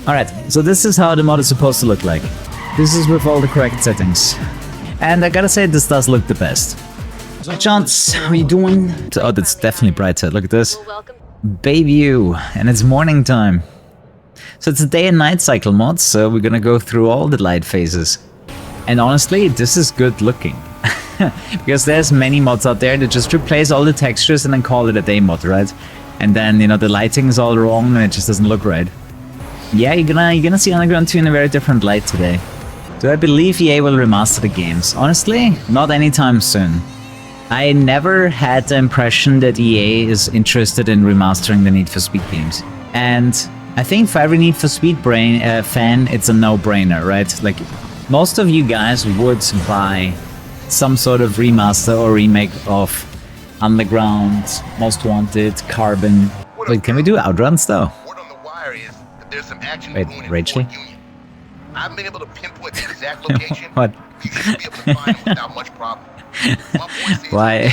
Alright, so this is how the mod is supposed to look like. This is with all the correct settings. And I gotta say, this does look the best. Chance, how you doing? Oh, that's definitely brighter. Look at this. Baby you, and it's morning time. So it's a day and night cycle mod, so we're gonna go through all the light phases. And honestly, this is good looking. Because there's many mods out there that just replace all the textures and then call it a day mod, right? And then, you know, the lighting is all wrong and it just doesn't look right. Yeah, you're gonna see Underground 2 in a very different light today. Do I believe EA will remaster the games? Honestly, not anytime soon. I never had the impression that EA is interested in remastering the Need for Speed games. And I think for every Need for Speed fan, it's a no-brainer, right? Like, most of you guys would buy some sort of remaster or remake of Underground, Most Wanted, Carbon. Wait, can we do outruns though? Wait, Rachel? I haven't been able to pinpoint the exact location. What? You should be able to find it without much problem. Why?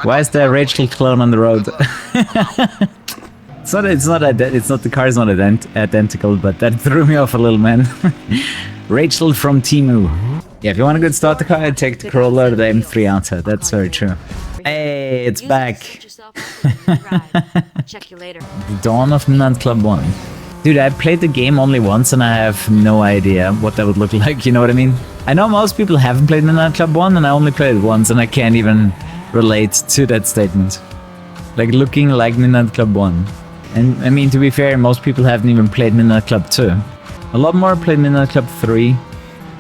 Why is there a Rachel clone on the road? it's not the car is not identical, but that threw me off a little, man. Rachel from Temu. Yeah, if you want a good start the car, I'd take the Corolla or the M3 Alta. That's very true. Hey, it's back. Check you later. The Dawn of Midnight Club 1. Dude, I played the game only once and I have no idea what that would look like, you know what I mean? I know most people haven't played Midnight Club 1 and I only played it once and I can't even relate to that statement. Like, looking like Midnight Club 1. And, I mean, to be fair, most people haven't even played Midnight Club 2. A lot more played Midnight Club 3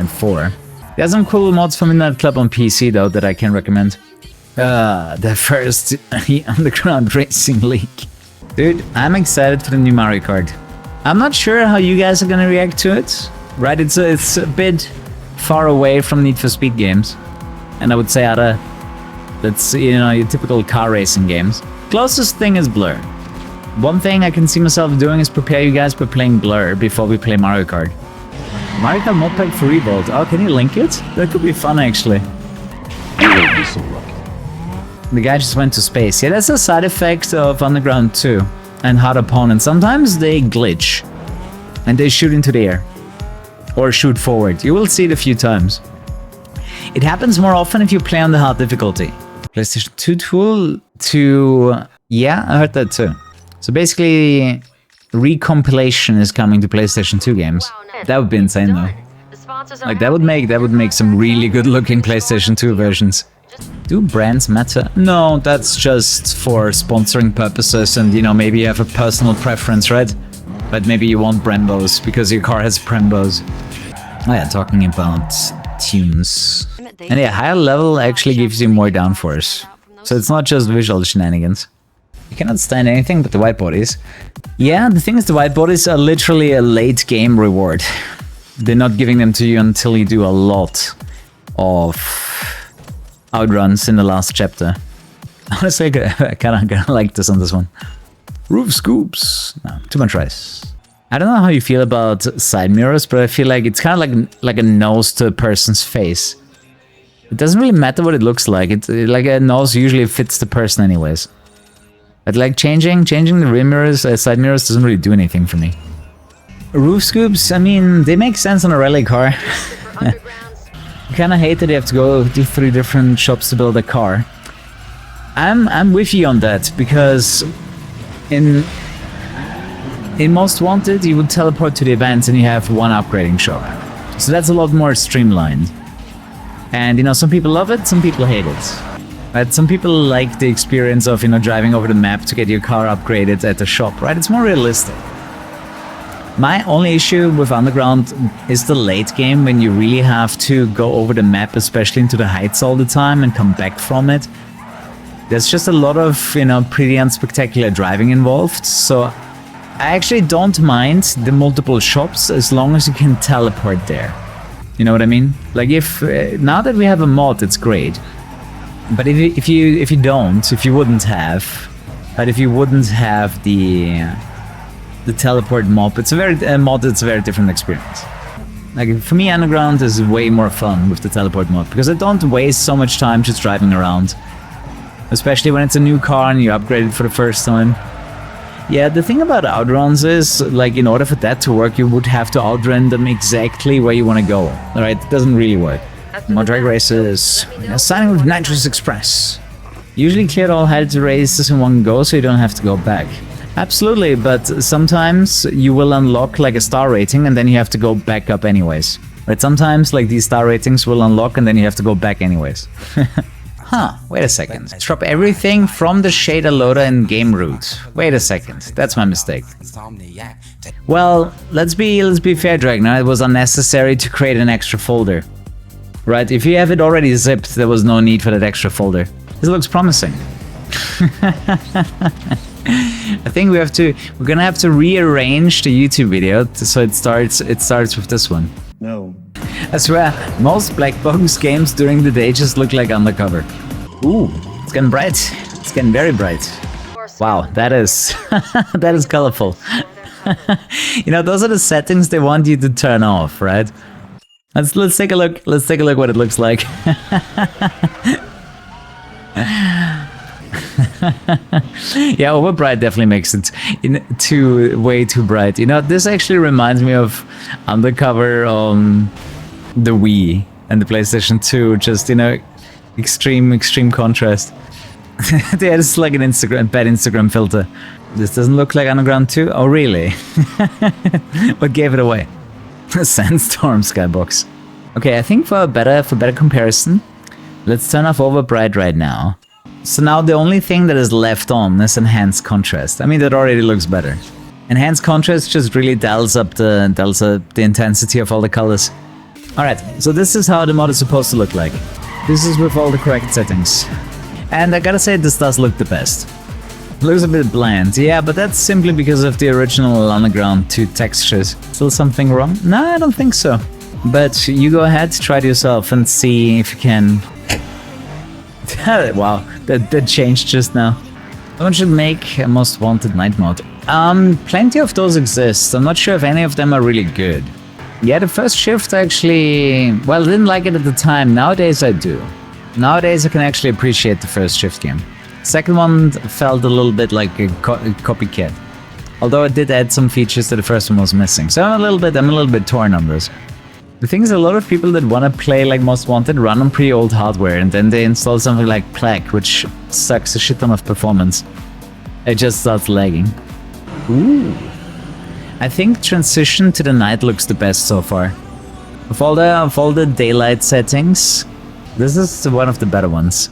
and 4. There's some cool mods for Midnight Club on PC, though, that I can recommend. The first Underground Racing League. Dude, I'm excited for the new Mario Kart. I'm not sure how you guys are gonna react to it, right? It's a bit far away from Need for Speed games, and I would say that's, you know, your typical car racing games. Closest thing is Blur. One thing I can see myself doing is prepare you guys by playing Blur before we play Mario Kart. Mario Kart mod pack for Revolt. Oh, can you link it? That could be fun, actually. You will be so lucky. The guy just went to space. Yeah, that's a side effect of Underground 2 and hard opponents. Sometimes they glitch and they shoot into the air or shoot forward. You will see it a few times. It happens more often if you play on the hard difficulty. PlayStation 2 tool to... Yeah, I heard that too. So basically, recompilation is coming to PlayStation 2 games. That would be insane though. Like, that would make some really good looking PlayStation 2 versions. Do brands matter? No, that's just for sponsoring purposes and, you know, maybe you have a personal preference, right? But maybe you want Brembos because your car has Brembos. Oh yeah, talking about tunes. And yeah, higher level actually gives you more downforce. So it's not just visual shenanigans. You cannot stand anything but the white bodies. Yeah, the thing is, the white bodies are literally a late game reward. They're not giving them to you until you do a lot of outruns in the last chapter. Honestly, I kinda like this on this one. Roof scoops. No, too much rice. I don't know how you feel about side mirrors, but I feel like it's kind of like a nose to a person's face. It doesn't really matter what it looks like. Like a nose usually fits the person anyways. But like changing the rear mirrors, side mirrors doesn't really do anything for me. Roof scoops, I mean, they make sense on a rally car. I kinda hate that you have to go to 3 different shops to build a car. I'm with you on that, because in Most Wanted you would teleport to the events and you have one upgrading shop. So that's a lot more streamlined. And, you know, some people love it, some people hate it. Right? Some people like the experience of, you know, driving over the map to get your car upgraded at the shop, right? It's more realistic. My only issue with Underground is the late game, when you really have to go over the map, especially into the heights all the time and come back from it. There's just a lot of, you know, pretty unspectacular driving involved, so I actually don't mind the multiple shops as long as you can teleport there. You know what I mean? Like, if now that we have a mod, it's great. But if you wouldn't have the teleport mob, it's a very different experience. Like, for me, Underground is way more fun with the teleport mod, because I don't waste so much time just driving around. Especially when it's a new car and you upgrade it for the first time. Yeah, the thing about outruns is, like, in order for that to work, you would have to outrun them exactly where you want to go. Alright, it doesn't really work. More drag races. Signing with Nitrous Express. Usually cleared all heads races in one go, so you don't have to go back. Absolutely, but sometimes you will unlock like a star rating and then you have to go back up anyways. Right, sometimes like these star ratings will unlock and then you have to go back anyways. Huh, wait a second. Drop everything from the shader loader in game root. Wait a second, that's my mistake. Well, let's be fair, Dragner, it was unnecessary to create an extra folder. Right, if you have it already zipped, there was no need for that extra folder. This looks promising. I think we're gonna have to rearrange the YouTube video so it starts with this one. No. I swear, most black box games during the day just look like Undercover. Ooh, it's getting bright. It's getting very bright. Wow, that is that is colorful. You know, those are the settings they want you to turn off, right? Let's take a look. Let's take a look what it looks like. Yeah, over bright definitely makes it way too bright. You know, this actually reminds me of Undercover on the Wii and the PlayStation 2. Just, you know, extreme contrast. Yeah, this is like an bad Instagram filter. This doesn't look like Underground 2. Oh, really? What gave it away? Sandstorm Skybox. Okay, I think for a better comparison, let's turn off over bright right now. So now the only thing that is left on is enhanced contrast. I mean, that already looks better. Enhanced contrast just really dials up the intensity of all the colors. Alright, so this is how the mod is supposed to look like. This is with all the correct settings. And I gotta say, this does look the best. Looks a bit bland, yeah, but that's simply because of the original Underground 2 textures. Still something wrong? No, I don't think so. But you go ahead, try it yourself and see if you can... Wow, that changed just now. Someone should make a most wanted night mode. Plenty of those exist. I'm not sure if any of them are really good. Yeah, the first shift actually... Well, I didn't like it at the time. Nowadays I do. Nowadays I can actually appreciate the first shift game. Second one felt a little bit like a copycat. Although it did add some features that the first one was missing. So I'm a little bit torn on this. The thing is, a lot of people that want to play like Most Wanted run on pretty old hardware and then they install something like Plague, which sucks a shit ton of performance. It just starts lagging. Ooh. I think transition to the night looks the best so far. Of all the daylight settings, this is one of the better ones.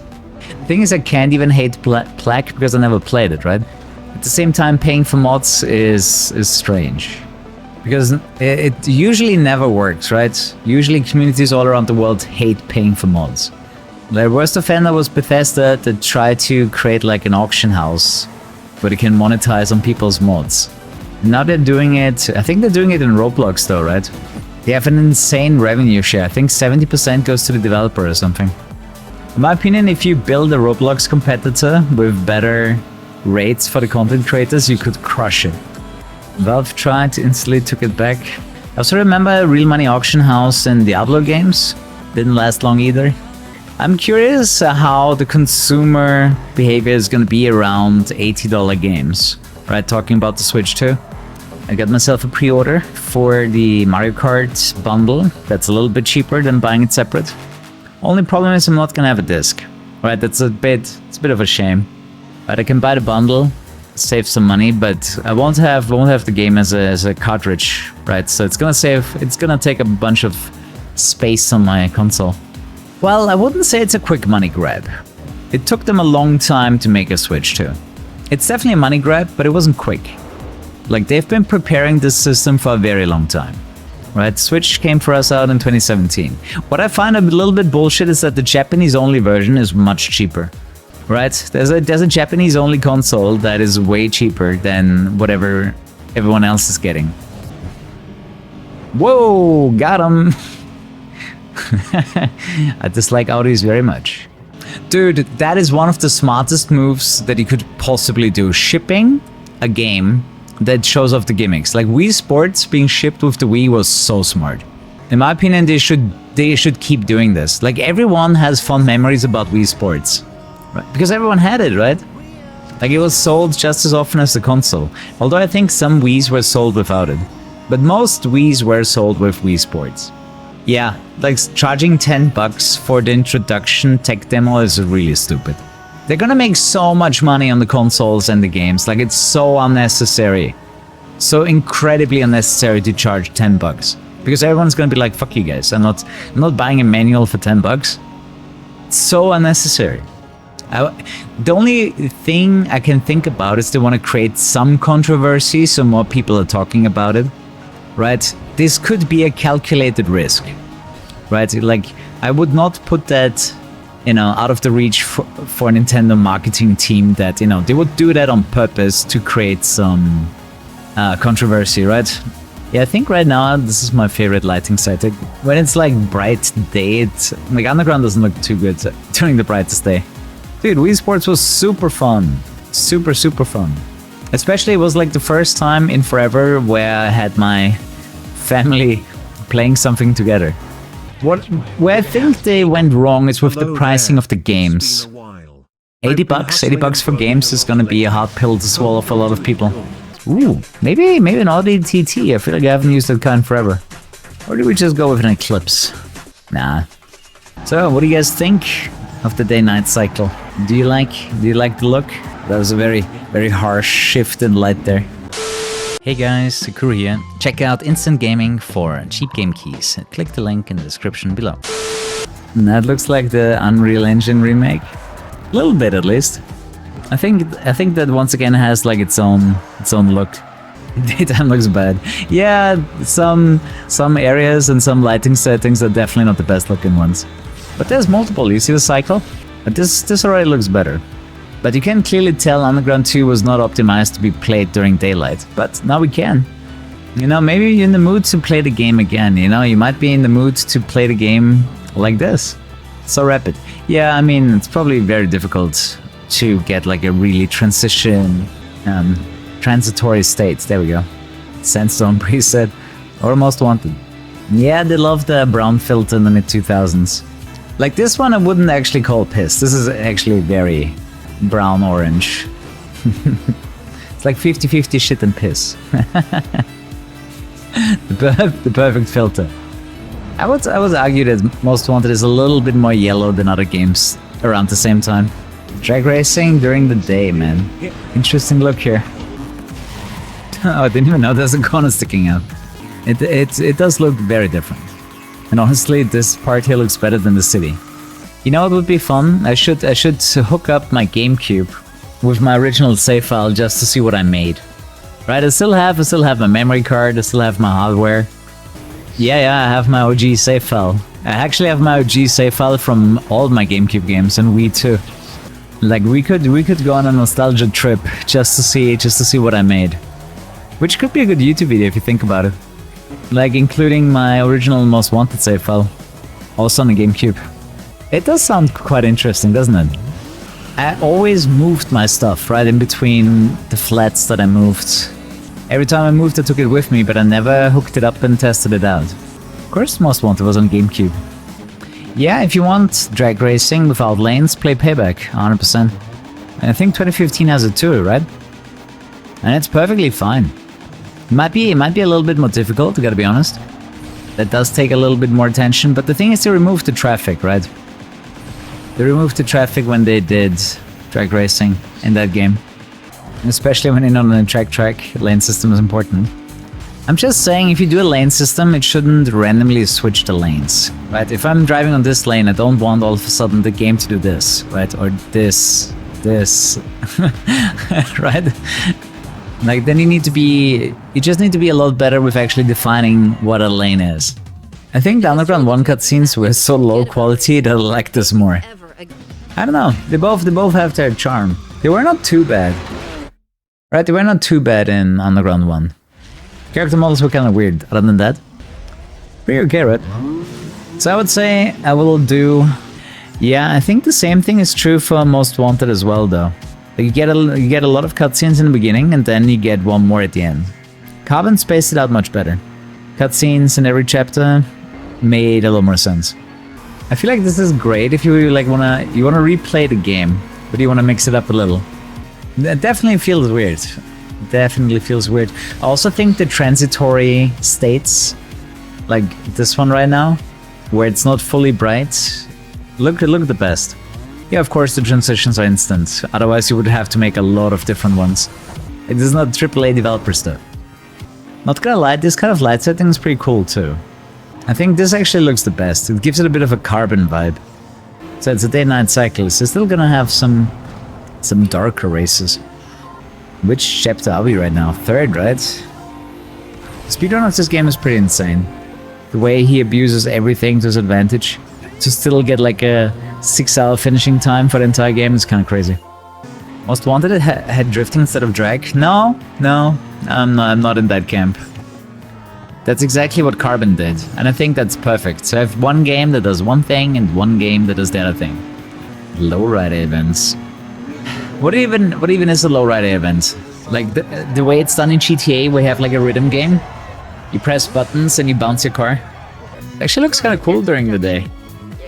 The thing is, I can't even hate Plague because I never played it, right? At the same time, paying for mods is strange. Because it usually never works, right? Usually communities all around the world hate paying for mods. Their worst offender was Bethesda that tried to create like an auction house where they can monetize on people's mods. And now they're doing it, I think they're doing it in Roblox though, right? They have an insane revenue share. I think 70% goes to the developer or something. In my opinion, if you build a Roblox competitor with better rates for the content creators, you could crush it. Valve tried, instantly took it back. I also remember a Real Money Auction House in Diablo games. Didn't last long either. I'm curious how the consumer behavior is going to be around $80 games. Right, talking about the Switch 2. I got myself a pre-order for the Mario Kart bundle. That's a little bit cheaper than buying it separate. Only problem is I'm not going to have a disc. Right, it's a bit of a shame. But I can buy the bundle, save some money, but I won't have the game as a cartridge, right? So it's gonna take a bunch of space on my console. Well, I wouldn't say it's a quick money grab. It took them a long time to make a Switch 2. It's definitely a money grab, but it wasn't quick. Like, they've been preparing this system for a very long time. Right, Switch came for us out in 2017. What I find a little bit bullshit is that the Japanese-only version is much cheaper. Right, there's a Japanese-only console that is way cheaper than whatever everyone else is getting. Whoa, got him! I dislike Audis very much. Dude, that is one of the smartest moves that you could possibly do. Shipping a game that shows off the gimmicks. Like Wii Sports being shipped with the Wii was so smart. In my opinion, they should keep doing this. Like, everyone has fond memories about Wii Sports. Right? Because everyone had it, right? Like, it was sold just as often as the console. Although I think some Wiis were sold without it. But most Wiis were sold with Wii Sports. Yeah, like charging $10 for the introduction tech demo is really stupid. They're gonna make so much money on the consoles and the games. Like, it's so unnecessary. So incredibly unnecessary to charge $10. Because everyone's gonna be like, fuck you guys, I'm not buying a manual for $10. It's so unnecessary. The only thing I can think about is they want to create some controversy so more people are talking about it, right? This could be a calculated risk, right? Like, I would not put that, you know, out of the reach for Nintendo marketing team that, you know, they would do that on purpose to create some controversy, right? Yeah, I think right now this is my favorite lighting setting. When it's like bright day, like Underground doesn't look too good during the brightest day. Dude, Wii Sports was super fun. Super fun. Especially it was like the first time in forever where I had my family playing something together. Where I think they went wrong is with the pricing of the games. $80 for games is gonna be a hard pill to swallow for a lot of people. Ooh, maybe an Audi TT. I feel like I haven't used that kind forever. Or do we just go with an Eclipse? Nah. So, what do you guys think of the day-night cycle? Do you like the look? That was a very harsh shift in light there. Hey guys, Kuru here. Check out Instant Gaming for cheap game keys. Click the link in the description below. And that looks like the Unreal Engine remake. A little bit at least. I think that once again has like its own look. Daytime looks bad. Yeah, some areas and some lighting settings are definitely not the best looking ones. But there's multiple. You see the cycle? But this already looks better. But you can clearly tell Underground 2 was not optimized to be played during daylight. But now we can. You know, maybe you're in the mood to play the game again. You know, you might be in the mood to play the game like this. So rapid. Yeah, I mean, it's probably very difficult to get like a really transitory state. There we go. Sandstone preset. Or Most Wanted. Yeah, they love the brown filter in the mid-2000s. Like this one I wouldn't actually call piss. This is actually very brown orange. It's like 50-50 shit and piss. the perfect filter. I would argue that Most Wanted is a little bit more yellow than other games around the same time. Drag racing during the day, man. Interesting look here. Oh, I didn't even know there's a corner sticking out. It does look very different. And honestly, this part here looks better than the city. You know what would be fun? I should hook up my GameCube with my original save file just to see what I made. Right, I still have my memory card, I still have my hardware. Yeah, I have my OG save file. I actually have my OG save file from all my GameCube games and Wii too. Like we could go on a nostalgia trip just to see what I made. Which could be a good YouTube video if you think about it. Like including my original Most Wanted save file. Also on the GameCube. It does sound quite interesting, doesn't it? I always moved my stuff right in between the flats that I moved. Every time I moved I took it with me, but I never hooked it up and tested it out. Of course Most Wanted was on GameCube. Yeah, if you want drag racing without lanes, play Payback, 100%. And I think 2015 has it too, right? And it's perfectly fine. It might be a little bit more difficult, I gotta be honest. That does take a little bit more attention, but the thing is they removed the traffic, right? They removed the traffic when they did drag racing in that game. Especially when you're not on a track, lane system is important. I'm just saying, if you do a lane system, it shouldn't randomly switch the lanes, right? If I'm driving on this lane, I don't want all of a sudden the game to do this, right? Or this, right? Like, then you just need to be a lot better with actually defining what a lane is. I think the Underground 1 cutscenes were so low quality that I like this more. I don't know, they both have their charm. They were not too bad. Right, they were not too bad in Underground 1. Character models were kind of weird, other than that. Pretty okay, right? So I would say I will do... Yeah, I think the same thing is true for Most Wanted as well, though. Like you get a lot of cutscenes in the beginning, and then you get one more at the end. Carbon spaced it out much better. Cutscenes in every chapter made a lot more sense. I feel like this is great if you like wanna replay the game, but you wanna mix it up a little. It definitely feels weird. Definitely feels weird. I also think the transitory states, like this one right now, where it's not fully bright, look the best. Yeah, of course the transitions are instant, otherwise you would have to make a lot of different ones. It is not AAA developer stuff. Not gonna lie, this kind of light setting is pretty cool too. I think this actually looks the best. It gives it a bit of a carbon vibe. So it's a day-night cycle, so it's still gonna have some darker races. Which chapter are we right now? 3rd, right? The speedrun of this game is pretty insane. The way he abuses everything to his advantage to still get like a 6-hour finishing time for the entire game is kind of crazy. Most Wanted had drifting instead of drag? No, I'm not in that camp. That's exactly what Carbon did, and I think that's perfect. So I have one game that does one thing and one game that does the other thing. Lowrider events. What even is a lowrider event? Like the way it's done in GTA, we have like a rhythm game. You press buttons and you bounce your car. It actually looks kind of cool during the day.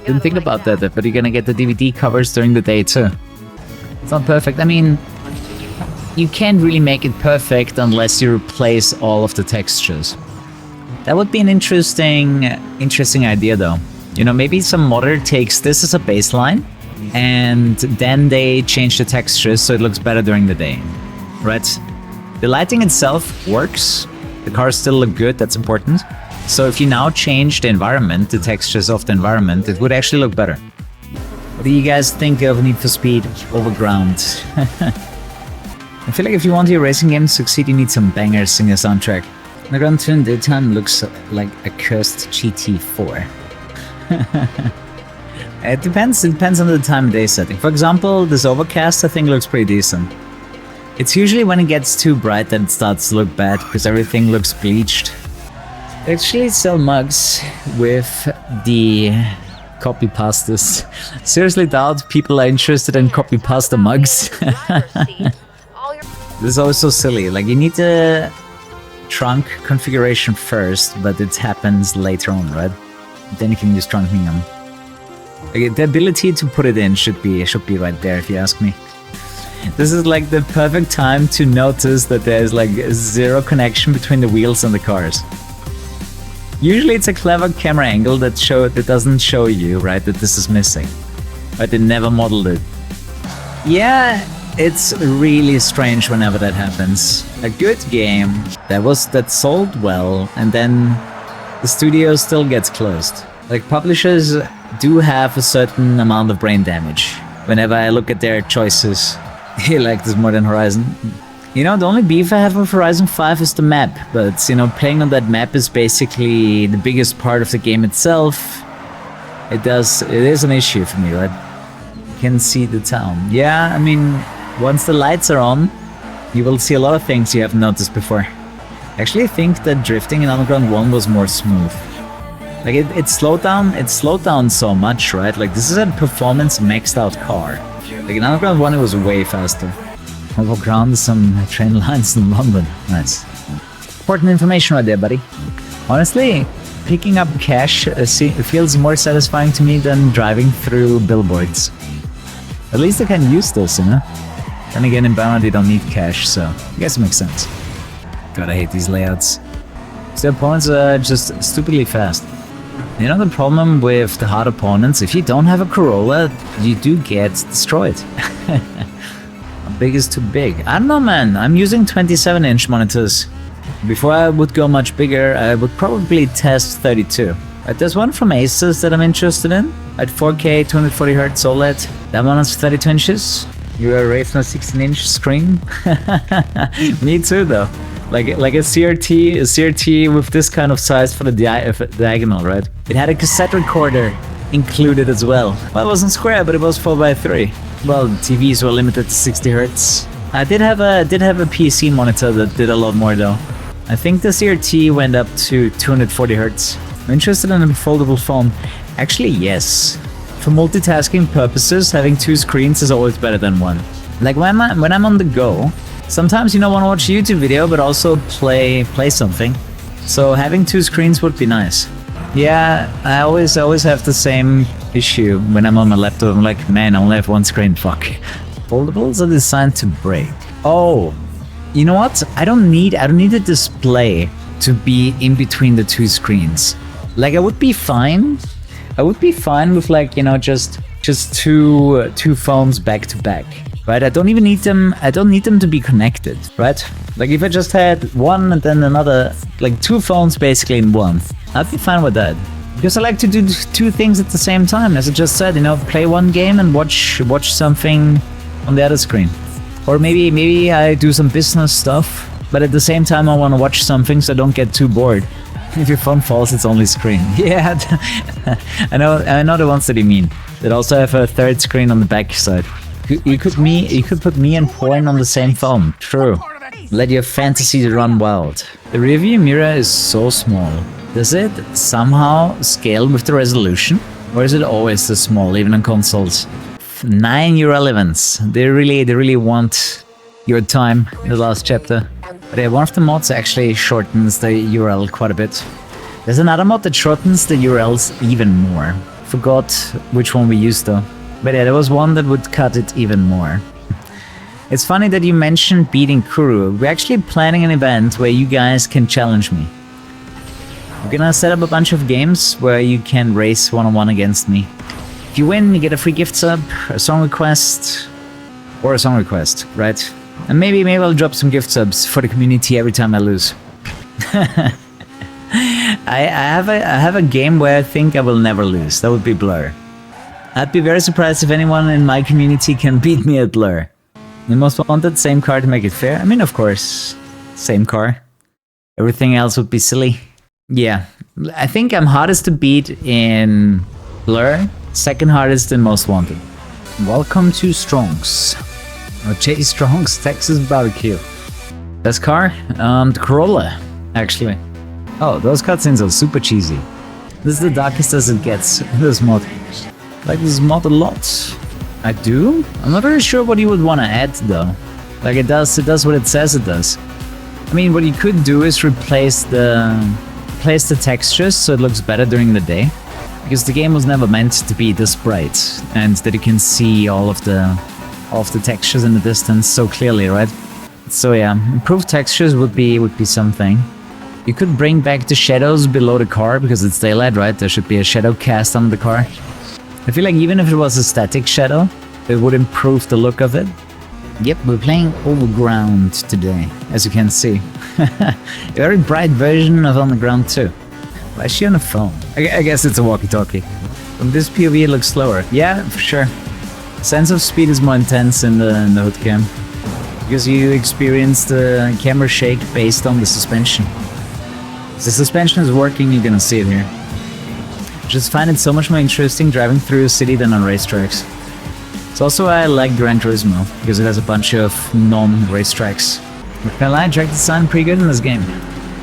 Didn't think about that, but you're gonna get the DVD covers during the day too. It's not perfect. I mean, you can't really make it perfect unless you replace all of the textures. That would be an interesting idea though. You know, maybe some modder takes this as a baseline and then they change the textures so it looks better during the day, right? The lighting itself works. The cars still look good, that's important. So if you now change the environment, the textures of the environment, it would actually look better. What do you guys think of Need for Speed Overground? I feel like if you want your racing game to succeed, you need some bangers in your soundtrack. Underground 2 in daytime looks like a cursed GT4. It depends on the time of day setting. For example, this Overcast I think looks pretty decent. It's usually when it gets too bright that it starts to look bad because everything looks bleached. They actually sell mugs with the copy pastas. Seriously doubt people are interested in copy pasta mugs. This is always so silly. Like, you need the trunk configuration first, but it happens later on, right? Then you can use trunk neon. Like, the ability to put it in should be right there, if you ask me. This is like the perfect time to notice that there's like zero connection between the wheels and the cars. Usually it's a clever camera angle that doesn't show you, right, that this is missing. But they never modeled it. Yeah, it's really strange whenever that happens. A good game that sold well, and then the studio still gets closed. Like, publishers do have a certain amount of brain damage. Whenever I look at their choices, I like this more than Horizon. You know, the only beef I have with Horizon 5 is the map, but, you know, playing on that map is basically the biggest part of the game itself. It is an issue for me, right? You can see the town. Yeah, I mean, once the lights are on, you will see a lot of things you haven't noticed before. I actually think that drifting in Underground 1 was more smooth. Like, it slowed down so much, right? Like, this is a performance maxed out car. Like, in Underground 1 it was way faster. Overground some train lines in London. Nice. Important information right there, buddy. Honestly, picking up cash feels more satisfying to me than driving through billboards. At least I can use those, you know? Then again, in Bound you don't need cash, so I guess it makes sense. God, I hate these layouts. The opponents are just stupidly fast. You know the problem with the hard opponents? If you don't have a Corolla, you do get destroyed. How big is too big? I don't know, man. I'm using 27-inch monitors. Before I would go much bigger, I would probably test 32. There's one from Asus that I'm interested in. At 4K, 240Hz OLED. That one is 32 inches. You are raised on a 16-inch screen? Me too, though. Like a CRT with this kind of size for the diagonal, right? It had a cassette recorder included as well. Well, it wasn't square, but it was 4x3. Well, TVs were limited to 60 Hz. I did have a PC monitor that did a lot more though. I think the CRT went up to 240 Hz. I'm interested in a foldable phone. Actually, yes. For multitasking purposes, having two screens is always better than one. Like when I'm on the go, sometimes you don't want to watch a YouTube video, but also play something. So having two screens would be nice. Yeah, I always have the same issue when I'm on my laptop. I'm like, man, I only have one screen, fuck. Foldables are designed to break. Oh, you know what? I don't need a display to be in between the two screens. Like I would be fine. I would be fine with like, you know, just two phones back to back. Right? I don't even need them. I don't need them to be connected, right? Like if I just had one and then another, like two phones basically in one, I'd be fine with that. Because I like to do two things at the same time, as I just said, you know, play one game and watch something on the other screen. Or maybe I do some business stuff, but at the same time I want to watch something so I don't get too bored. If your phone falls, it's only screen. Yeah, I know the ones that you mean. That also have a third screen on the back side. You could put me and porn on the same phone. True. Let your fantasy run wild. The rearview mirror is so small. Does it somehow scale with the resolution? Or is it always this small, even on consoles? 9 irrelevance. They really want your time in the last chapter. But yeah, one of the mods actually shortens the URL quite a bit. There's another mod that shortens the URLs even more. Forgot which one we used though. But yeah, there was one that would cut it even more. It's funny that you mentioned beating Kuru. We're actually planning an event where you guys can challenge me. We're gonna set up a bunch of games where you can race one-on-one against me. If you win, you get a free gift sub, a song request, or a song request, right? And maybe I'll drop some gift subs for the community every time I lose. I have a game where I think I will never lose. That would be Blur. I'd be very surprised if anyone in my community can beat me at Blur. The most wanted, same car to make it fair. I mean, of course, same car. Everything else would be silly. Yeah, I think I'm hardest to beat in Blur, second hardest in Most Wanted. Welcome to Strong's. Or J. Strong's Texas Barbecue. Best car? The Corolla, actually. Oh, those cutscenes are super cheesy. This is the darkest as it gets in this mod. I like this mod a lot. I do? I'm not really sure what you would want to add though. Like it does what it says it does. I mean, what you could do is replace the textures so it looks better during the day. Because the game was never meant to be this bright and that you can see all of the textures in the distance so clearly, right? So yeah, improved textures would be something. You could bring back the shadows below the car because it's daylight, right? There should be a shadow cast on the car. I feel like even if it was a static shadow, it would improve the look of it. Yep, we're playing Overground today, as you can see. A very bright version of On the Ground too. Why is she on a phone? I guess it's a walkie-talkie. From this POV it looks slower. Yeah, for sure. Sense of speed is more intense in the hood cam. Because you experience the camera shake based on the suspension. If the suspension is working, you're gonna see it here. Just find it so much more interesting driving through a city than on racetracks. It's also why I like Gran Turismo, because it has a bunch of non-racetracks. But can I lie, track design pretty good in this game.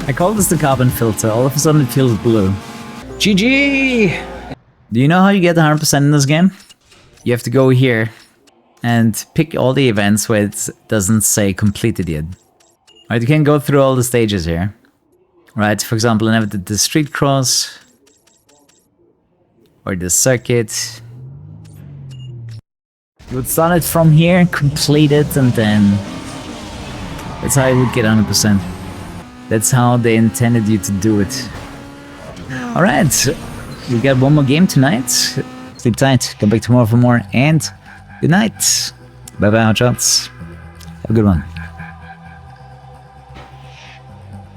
I call this the carbon filter, all of a sudden it feels blue. GG! Do you know how you get 100% in this game? You have to go here and pick all the events where it doesn't say completed yet. Right, you can go through all the stages here. Right, for example, I never did the street cross. Or the circuit. You would start it from here, complete it, and then... That's how you would get 100%. That's how they intended you to do it. Alright, we got one more game tonight. Sleep tight, come back tomorrow for more, and good night. Bye bye, shots. Have a good one.